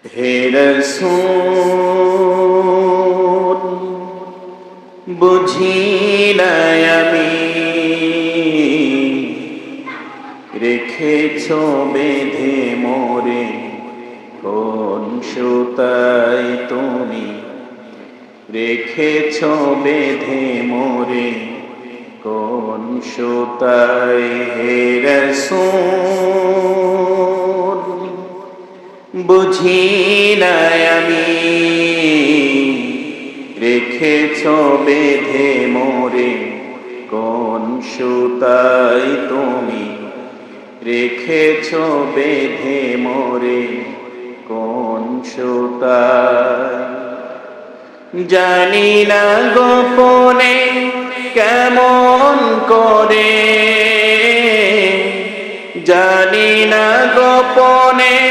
হে রাসূল বুঝি না আমি রেখেছ বেঁধে মোরে কোন সুতায় তুমি রেখেছ বেঁধে মোরে কোন সুতায় হে রাসূল বুঝি না আমি রেখেছ বেঁধে মোরে কোন সুতায় তুমি রেখেছ বেঁধে মোরে কোন সুতায় জানি না গোপনে কেমন করে জানি না গোপনে